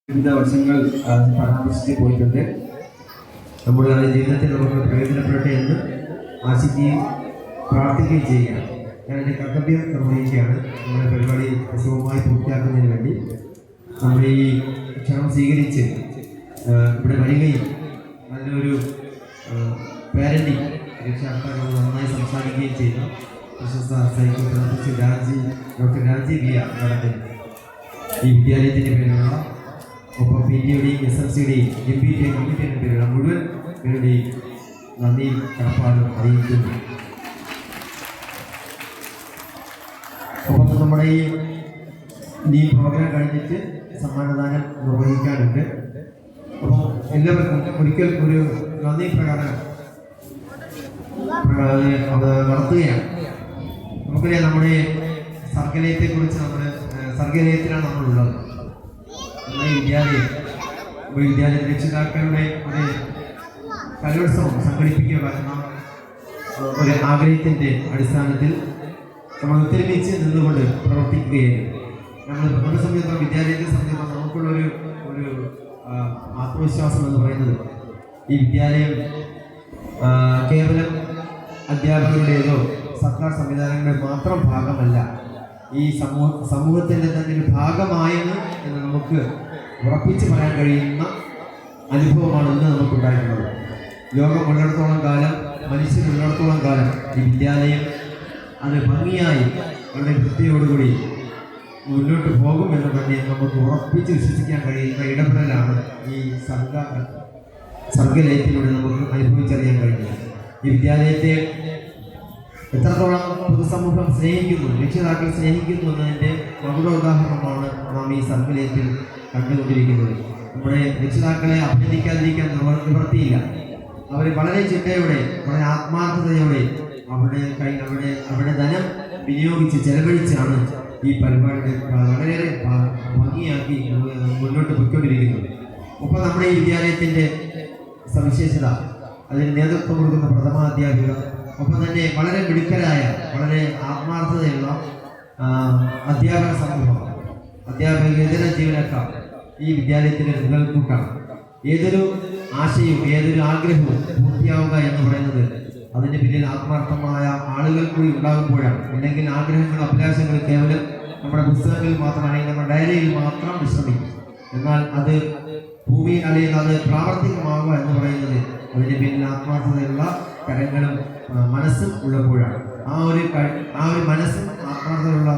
വിവിധ വർഷങ്ങൾ പരാമർശിച്ച് പോയിട്ടുണ്ട്. നമ്മുടെ ജീവിതത്തിൽ നമുക്ക് പ്രയോജനപ്പെടട്ടെ എന്ന് ആശിക്കുകയും പ്രാർത്ഥിക്കുകയും ചെയ്യുക. ഞാൻ എൻ്റെ കർത്തവ്യം നിർവഹിക്കുകയാണ്. നമ്മുടെ പരിപാടി സുഗമമായി പൂർത്തിയാക്കുന്നതിന് വേണ്ടി നമ്മുടെ ഈ ക്ഷണം സ്വീകരിച്ച് ഇവിടെ വരികയും അതിനൊരു പാരൻറ്റിങ് രക്ഷാകർത്താക്കൾ നന്നായി സംസാരിക്കുകയും ചെയ്ത പ്രശസ്ത സൈക്കോതെറാപ്പിസ്റ്റ് ഡോക്ടർ രാജീവ് ബി നടത്തുന്നു. ഈ വിദ്യാലയത്തിൻ്റെ പേരിലുള്ള ഒപ്പം PTയുടെയും SLCയുടെയും MPT കമ്മിറ്റിയുടെ പേരിലുള്ള മുഴുവൻ പേരുടെയും നന്ദി കടപ്പാടും അറിയിക്കുന്നു. ഒപ്പം നമ്മുടെ ഈ പ്രോഗ്രാം കഴിഞ്ഞിട്ട് സമ്മാനദാനം നിർവഹിക്കാനുണ്ട്. അപ്പോൾ എല്ലാവർക്കും ഒരിക്കൽ ഒരു നന്ദി പ്രകടനം അത് നടത്തുകയാണ്. നമുക്കറിയാം, നമ്മുടെ സർഗലയത്തെക്കുറിച്ച് സർഗലയത്തിലാണ് നമ്മളുള്ളത്. നമ്മുടെ വിദ്യാലയ രക്ഷിതാക്കളുടെ ഒരു കലോത്സവം സംഘടിപ്പിക്കുക എന്ന ഒരു ആഗ്രഹത്തിൻ്റെ അടിസ്ഥാനത്തിൽ നമ്മൾ ഒത്തൊരുമിച്ച് നിന്നുകൊണ്ട് പ്രവർത്തിക്കുകയായിരുന്നു. നമ്മുടെ സംബന്ധിച്ചിടത്തോളം വിദ്യാലയത്തെ സംബന്ധിച്ചിടത്തോളം നമുക്കുള്ളൊരു ആത്മവിശ്വാസം എന്ന് പറയുന്നത് ഈ വിദ്യാലയം കേവലം അധ്യാപകരുടേതോ സർക്കാർ സംവിധാനങ്ങളുടെ മാത്രം ഭാഗമല്ല, ഈ സമൂഹത്തിൻ്റെ തന്നെ ഒരു ഭാഗമായെന്ന് എന്ന് നമുക്ക് ഉറപ്പിച്ച് പറയാൻ കഴിയുന്ന അനുഭവമാണ് ഇന്ന് നമുക്കുണ്ടായിട്ടുള്ളത്. ലോകം ഉള്ളിടത്തോളം കാലം, മനുഷ്യരുള്ളിടത്തോളം കാലം ഈ വിദ്യാലയം അത് ഭംഗിയായി വളരെ വൃത്തിയോടുകൂടി മുന്നോട്ട് പോകുമെന്ന് തന്നെ നമുക്ക് ഉറപ്പിച്ച് വിശ്വസിക്കാൻ കഴിയുന്ന ഇടപെടലാണ് ഈ സർഗലയത്തിലൂടെ നമുക്ക് അനുഭവിച്ചറിയാൻ കഴിയുന്നത്. ഈ വിദ്യാലയത്തെ എത്രത്തോളം പൊതുസമൂഹം സ്നേഹിക്കുന്നു, രക്ഷിതാക്കൾ സ്നേഹിക്കുന്നു എന്നതിൻ്റെ മകുട ഉദാഹരണമാണ് നാം ഈ സർഗലയത്തിൽ കണ്ടുകൊണ്ടിരിക്കുന്നത്. നമ്മുടെ രക്ഷിതാക്കളെ അഭിനന്ദിക്കാതിരിക്കാൻ നിവൃത്തിയില്ല. അവർ വളരെ ചിട്ടയോടെ, വളരെ ആത്മാർത്ഥതയോടെ അവരുടെ ധനം വിനിയോഗിച്ച് ചെലവഴിച്ചാണ് ഈ പരിപാടി വളരെയേറെ ഭംഗിയാക്കി മുന്നോട്ട് പോയിക്കൊണ്ടിരിക്കുന്നത്. ഒപ്പം നമ്മുടെ ഈ വിദ്യാലയത്തിൻ്റെ സവിശേഷത, അതിന് നേതൃത്വം കൊടുക്കുന്ന പ്രഥമാധ്യാപിക, ഒപ്പം തന്നെ വളരെ മിടുക്കരായ, വളരെ ആത്മാർത്ഥതയുള്ള അധ്യാപക സമൂഹം, അധ്യാപകേതര ജീവനക്കാർ ഈ വിദ്യാലയത്തിൻ്റെ നിലനിൽക്കാണ്. ഏതൊരു ആശയവും ഏതൊരു ആഗ്രഹവും പൂർത്തിയാവുക എന്ന് പറയുന്നത് അതിൻ്റെ പിന്നിൽ ആത്മാർത്ഥമായ ആളുകൾ കൂടി ഉണ്ടാകുമ്പോഴാണ്. അല്ലെങ്കിൽ ആഗ്രഹങ്ങളും അഭിലാഷങ്ങളും കേവലം നമ്മുടെ പുസ്തകങ്ങളിൽ മാത്രം, അല്ലെങ്കിൽ നമ്മുടെ ഡയറിയിൽ മാത്രം വിശ്രമിക്കും. എന്നാൽ അത് ഭൂമിയിൽ അല്ലെങ്കിൽ അത് പ്രാവർത്തികമാവുക എന്ന് പറയുന്നത് അതിൻ്റെ പിന്നിൽ ആത്മാർത്ഥതയുള്ള കരങ്ങളും മനസ്സും ഉള്ളപ്പോഴാണ്. ആ ഒരു മനസ്സും ആത്മാർത്ഥതയുള്ള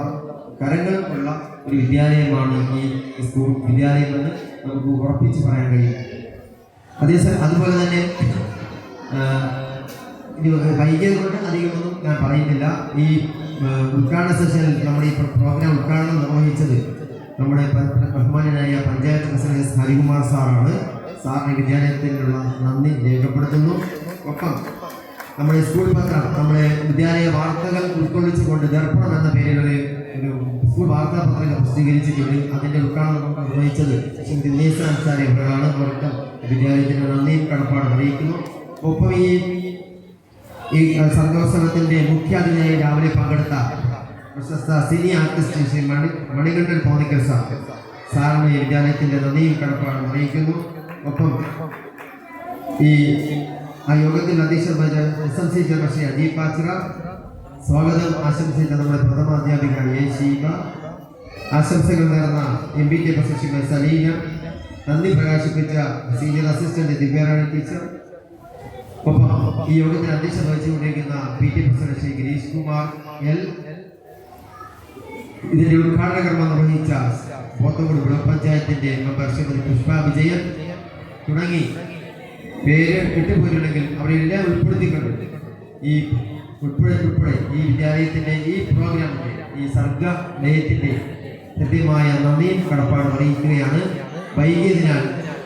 കരങ്ങളും ഉള്ള ഒരു വിദ്യാലയമാണ് ഈ സ്കൂൾ വിദ്യാലയമെന്ന് നമുക്ക് ഉറപ്പിച്ച് പറയാൻ കഴിയും. അതുപോലെ തന്നെ ഇത് വൈകിയത് കൊണ്ട് അധികമൊന്നും ഞാൻ പറയുന്നില്ല. ഈ ഉദ്ഘാടന സെഷനിൽ നമ്മുടെ ഈ പ്രോഗ്രാം ഉദ്ഘാടനം നിർവഹിച്ചത് നമ്മുടെ ബഹുമാനായ പഞ്ചായത്ത് പ്രസിഡന്റ് ഹരികുമാർ സാറാണ്. സാറിന് വിദ്യാലയത്തിനുള്ള നന്ദി രേഖപ്പെടുത്തുന്നു. ഒപ്പം നമ്മുടെ സ്കൂൾ പത്രം, നമ്മുടെ വിദ്യാലയ വാർത്തകൾ ഉൾക്കൊള്ളിച്ചുകൊണ്ട് ദർപ്പണം എന്ന പേരിൽ ഒരു സ്കൂൾ വാർത്താ പത്രം പ്രസിദ്ധീകരിച്ചിട്ടുണ്ട്. അതിൻ്റെ ഉദ്ഘാടനം നിർവഹിച്ചത് ദിനേശ് അൻസാരി അവരാണ്. അവർക്ക് വിദ്യാലയത്തിൻ്റെ നന്ദിയും കടപ്പാടും അറിയിക്കുന്നു. ഒപ്പം ഈ സർഗോത്സവത്തിൻ്റെ മുഖ്യാതിഥിയായി രാവിലെ പങ്കെടുത്ത പ്രശസ്ത സിനി ആർട്ടിസ്റ്റ് ശ്രീ മണികണ്ഠൻ പോന്നിക്കൽ സാറിന് ഈ വിദ്യാലയത്തിൻ്റെ നന്ദിയും കടപ്പാടും അറിയിക്കുന്നു. ഒപ്പം ആ യോഗത്തിൽ അധ്യക്ഷത SMC ചെയർമാൻ ശ്രീ അജീബ് പാച്ചിറ, സ്വാഗതം ആശംസിച്ച നമ്മുടെ പ്രഥമാധ്യാപിക ഷീബ, ആശംസകൾ നേർന്ന MPT പ്രസിഡന്റ് സലീന, നന്ദി പ്രകാശിപ്പിച്ച സീനിയർ അസിസ്റ്റന്റ് ദിവ്യാറാണി ടീച്ചർ, ഒപ്പം ഈ യോഗത്തിന് അധ്യക്ഷത വഹിച്ചുകൊണ്ടിരിക്കുന്ന PT president Shri Girish Kumar L, ഇതിന്റെ ഉദ്ഘാടന കർമ്മം നിർവഹിച്ച പോത്തങ്കോട് ബ്ലോക്ക് പഞ്ചായത്തിന്റെ മെമ്പർ ശ്രീമതി പുഷ്പ വിജയൻ തുടങ്ങി പേര് ഇട്ടുപോയിട്ടുണ്ടെങ്കിൽ അവരെല്ലാം ഉൾപ്പെടുത്തിക്കൊണ്ട് ഈ വിദ്യാലയത്തിന്റെ ഈ പ്രോഗ്രാമിന്റെ ഈ സർഗലയത്തിന്റെ കൃത്യമായ നന്ദിയും കടപ്പാടും അറിയിക്കുകയാണ്. വൈകിയതിനാൽ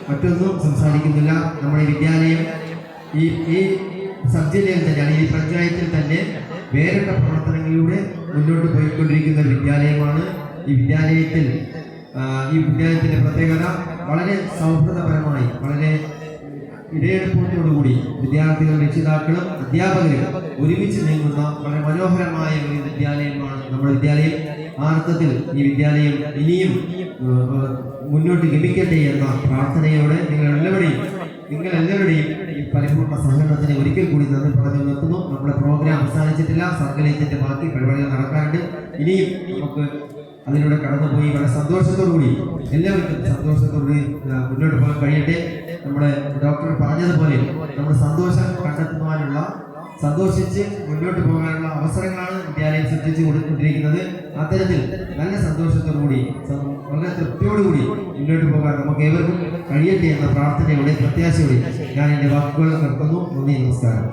മറ്റൊന്നും സംസാരിക്കുന്നില്ല. നമ്മുടെ വിദ്യാലയം ഈ സബ് ജില്ലയിൽ തന്നെയാണ്, ഈ പഞ്ചായത്തിൽ തന്നെ വേറിട്ട പ്രവർത്തനങ്ങളിലൂടെ മുന്നോട്ട് പോയിക്കൊണ്ടിരിക്കുന്ന ഒരു വിദ്യാലയമാണ്. ഈ വിദ്യാലയത്തിന്റെ പ്രത്യേകത വളരെ സൗഹൃദപരമായി, വളരെ ഇടയെടുപ്പോടുകൂടി വിദ്യാർത്ഥികളും രക്ഷിതാക്കളും അധ്യാപകരും ഒരുമിച്ച് നീങ്ങുന്ന വളരെ മനോഹരമായ ഒരു വിദ്യാലയമാണ് നമ്മുടെ വിദ്യാലയം. ആ അർത്ഥത്തിൽ ഈ വിദ്യാലയം ഇനിയും മുന്നോട്ട് ഗമിക്കട്ടെ എന്ന പ്രാർത്ഥനയോടെ നിങ്ങളെല്ലാവരുടെയും ഈ പരിപൂർണ്ണ സഹകരണത്തിന് ഒരിക്കൽ കൂടി നന്ദി പറഞ്ഞു നിർത്തുന്നു. നമ്മുടെ പ്രോഗ്രാം അവസാനിച്ചിട്ടില്ല. സർഗലയത്തിന്റെ ബാക്കി പരിപാടികൾ നടക്കാറുണ്ട്. ഇനിയും നമുക്ക് അതിലൂടെ കടന്നുപോയി വളരെ സന്തോഷത്തോടുകൂടി എല്ലാവർക്കും സന്തോഷത്തോടുകൂടി മുന്നോട്ട് പോകാൻ കഴിയട്ടെ. നമ്മുടെ ഡോക്ടർ പറഞ്ഞതുപോലെ നമ്മുടെ സന്തോഷം കണ്ടെത്തുവാനുള്ള, സന്തോഷിച്ച് മുന്നോട്ട് പോകാനുള്ള അവസരങ്ങളാണ് വിദ്യാലയം സൃഷ്ടിച്ചു കൊടുത്തുകൊണ്ടിരിക്കുന്നത്. അത്തരത്തിൽ നല്ല സന്തോഷത്തോടുകൂടി വളരെ തൃപ്തിയോടുകൂടി മുന്നോട്ട് പോകാൻ നമുക്ക് ഏവർക്കും കഴിയട്ടെ എന്ന പ്രാർത്ഥനയോടെ, പ്രത്യാശയോടെ ഞാൻ എൻ്റെ വാക്കുകൾ നിർത്തുന്നു. നന്ദി, നമസ്കാരം.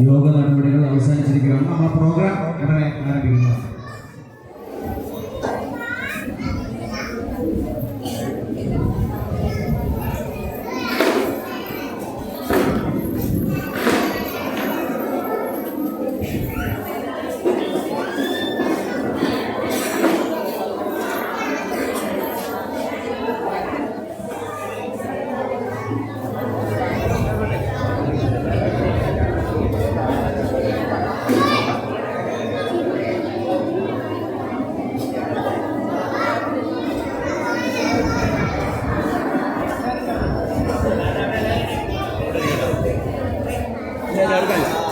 യോഗ നടപടികൾ അവസാനിച്ചിരിക്കുകയാണ്. നമ്മൾ പ്രോഗ്രാം ഉടനെ ആരംഭിക്കുന്നു. Ya, ya,